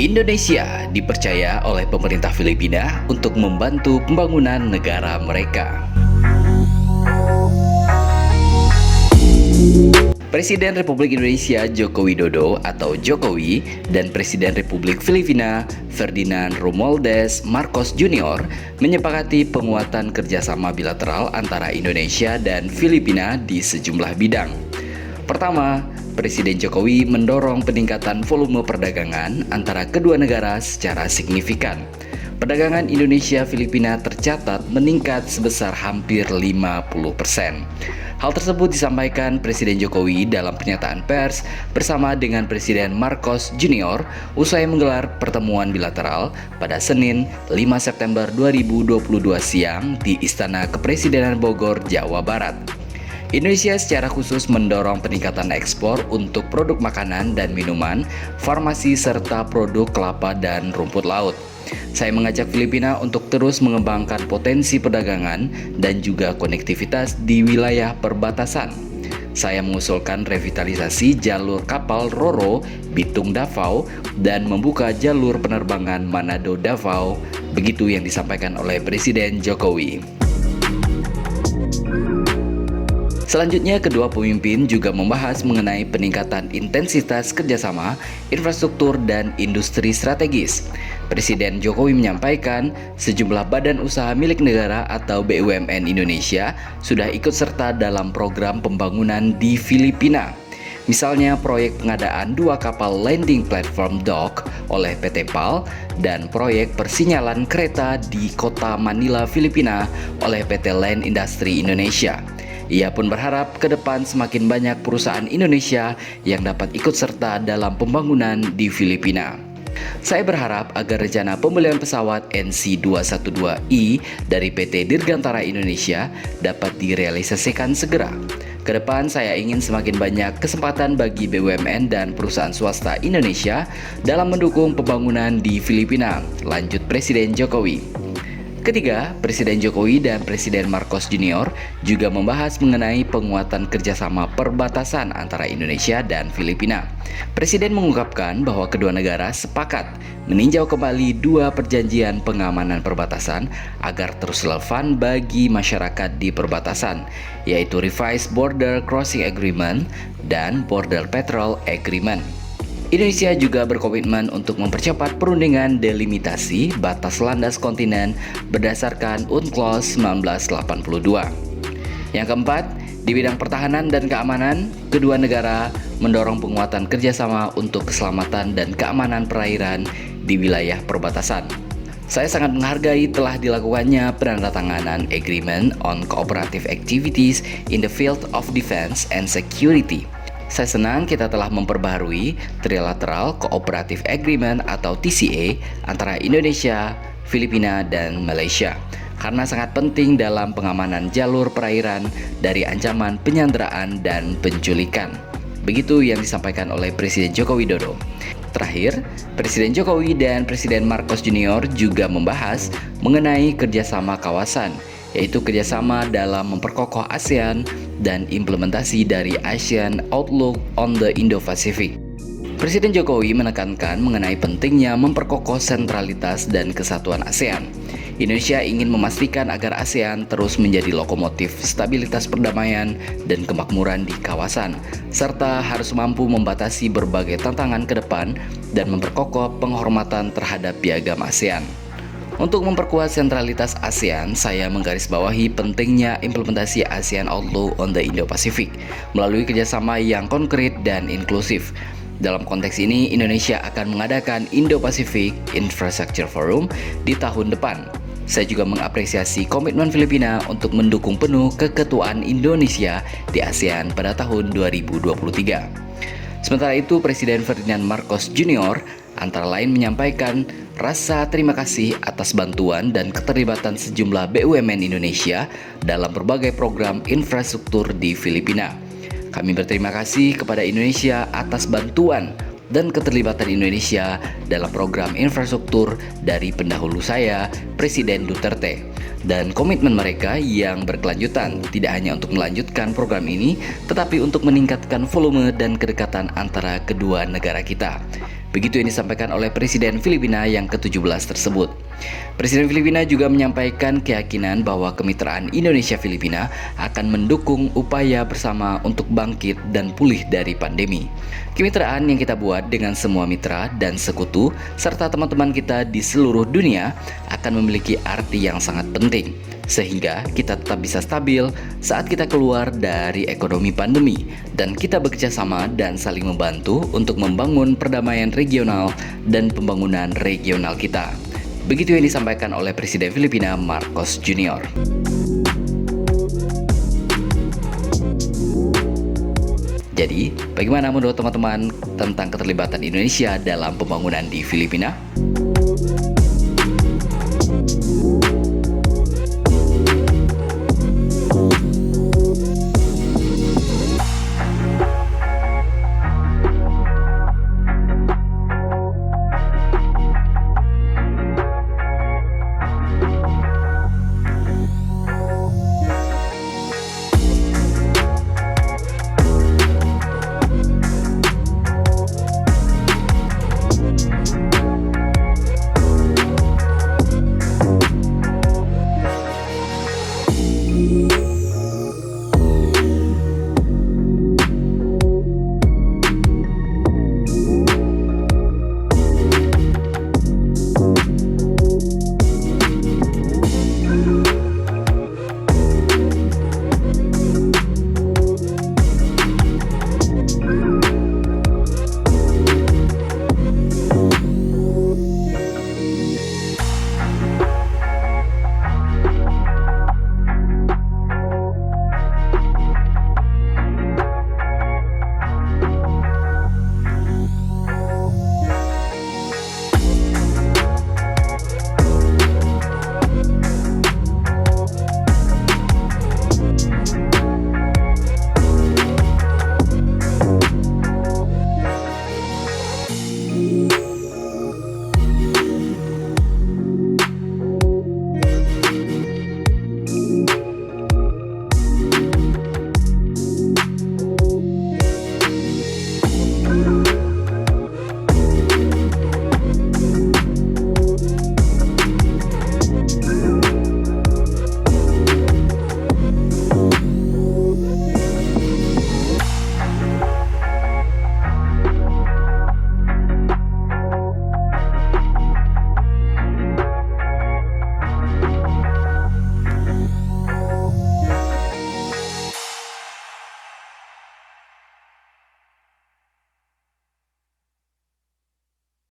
Indonesia dipercaya oleh pemerintah Filipina untuk membantu pembangunan negara mereka. Presiden Republik Indonesia Joko Widodo atau Jokowi dan Presiden Republik Filipina Ferdinand Romualdez Marcos Jr. menyepakati penguatan kerjasama bilateral antara Indonesia dan Filipina di sejumlah bidang. Pertama, Presiden Jokowi mendorong peningkatan volume perdagangan antara kedua negara secara signifikan. Perdagangan Indonesia-Filipina tercatat meningkat sebesar hampir 50%. Hal tersebut disampaikan Presiden Jokowi dalam pernyataan pers bersama dengan Presiden Marcos Jr. usai menggelar pertemuan bilateral pada Senin 5 September 2022 siang di Istana Kepresidenan Bogor, Jawa Barat. Indonesia secara khusus mendorong peningkatan ekspor untuk produk makanan dan minuman, farmasi, serta produk kelapa dan rumput laut. Saya mengajak Filipina untuk terus mengembangkan potensi perdagangan dan juga konektivitas di wilayah perbatasan. Saya mengusulkan revitalisasi jalur kapal Roro Bitung Davao dan membuka jalur penerbangan Manado Davao. Begitu yang disampaikan oleh Presiden Jokowi. Selanjutnya, kedua pemimpin juga membahas mengenai peningkatan intensitas kerjasama, infrastruktur, dan industri strategis. Presiden Jokowi menyampaikan sejumlah badan usaha milik negara atau BUMN Indonesia sudah ikut serta dalam program pembangunan di Filipina. Misalnya proyek pengadaan 2 kapal landing platform dock oleh PT PAL dan proyek persinyalan kereta di kota Manila, Filipina oleh PT Land Industry Indonesia. Ia pun berharap ke depan semakin banyak perusahaan Indonesia yang dapat ikut serta dalam pembangunan di Filipina. Saya berharap agar rencana pembelian pesawat NC212I dari PT Dirgantara Indonesia dapat direalisasikan segera. Ke depan saya ingin semakin banyak kesempatan bagi BUMN dan perusahaan swasta Indonesia dalam mendukung pembangunan di Filipina, lanjut Presiden Jokowi. Ketiga, Presiden Jokowi dan Presiden Marcos Jr. juga membahas mengenai penguatan kerjasama perbatasan antara Indonesia dan Filipina. Presiden mengungkapkan bahwa kedua negara sepakat meninjau kembali 2 perjanjian pengamanan perbatasan agar terus relevan bagi masyarakat di perbatasan, yaitu Revised Border Crossing Agreement dan Border Patrol Agreement. Indonesia juga berkomitmen untuk mempercepat perundingan delimitasi batas landas kontinen berdasarkan UNCLOS 1982. Yang keempat, di bidang pertahanan dan keamanan, kedua negara mendorong penguatan kerjasama untuk keselamatan dan keamanan perairan di wilayah perbatasan. Saya sangat menghargai telah dilakukannya penandatanganan Agreement on Cooperative Activities in the Field of Defense and Security. Saya senang kita telah memperbaharui Trilateral Cooperative Agreement atau TCA antara Indonesia, Filipina, dan Malaysia karena sangat penting dalam pengamanan jalur perairan dari ancaman penyanderaan dan penculikan. Begitu yang disampaikan oleh Presiden Joko Widodo. Terakhir, Presiden Jokowi dan Presiden Marcos Jr. juga membahas mengenai kerjasama kawasan, yaitu kerjasama dalam memperkokoh ASEAN dan implementasi dari ASEAN Outlook on the Indo-Pacific. Presiden Jokowi menekankan mengenai pentingnya memperkokoh sentralitas dan kesatuan ASEAN. Indonesia ingin memastikan agar ASEAN terus menjadi lokomotif stabilitas perdamaian dan kemakmuran di kawasan, serta harus mampu membatasi berbagai tantangan ke depan dan memperkokoh penghormatan terhadap piagam ASEAN. Untuk memperkuat sentralitas ASEAN, saya menggarisbawahi pentingnya implementasi ASEAN Outlook on the Indo-Pacific melalui kerjasama yang konkret dan inklusif. Dalam konteks ini, Indonesia akan mengadakan Indo-Pacific Infrastructure Forum di tahun depan. Saya juga mengapresiasi komitmen Filipina untuk mendukung penuh keketuaan Indonesia di ASEAN pada tahun 2023. Sementara itu, Presiden Ferdinand Marcos Jr. antara lain menyampaikan rasa terima kasih atas bantuan dan keterlibatan sejumlah BUMN Indonesia dalam berbagai program infrastruktur di Filipina. Kami berterima kasih kepada Indonesia atas bantuan dan keterlibatan Indonesia dalam program infrastruktur dari pendahulu saya, Presiden Duterte, dan komitmen mereka yang berkelanjutan tidak hanya untuk melanjutkan program ini, tetapi untuk meningkatkan volume dan kedekatan antara kedua negara kita. Begitu yang disampaikan oleh Presiden Filipina yang ke-17 tersebut. Presiden Filipina juga menyampaikan keyakinan bahwa kemitraan Indonesia-Filipina akan mendukung upaya bersama untuk bangkit dan pulih dari pandemi. Kemitraan yang kita buat dengan semua mitra dan sekutu serta teman-teman kita di seluruh dunia akan memiliki arti yang sangat penting, sehingga kita tetap bisa stabil saat kita keluar dari ekonomi pandemi dan kita bekerja sama dan saling membantu untuk membangun perdamaian regional dan pembangunan regional kita. Begitu yang disampaikan oleh Presiden Filipina Marcos Jr. Jadi, bagaimana menurut teman-teman tentang keterlibatan Indonesia dalam pembangunan di Filipina?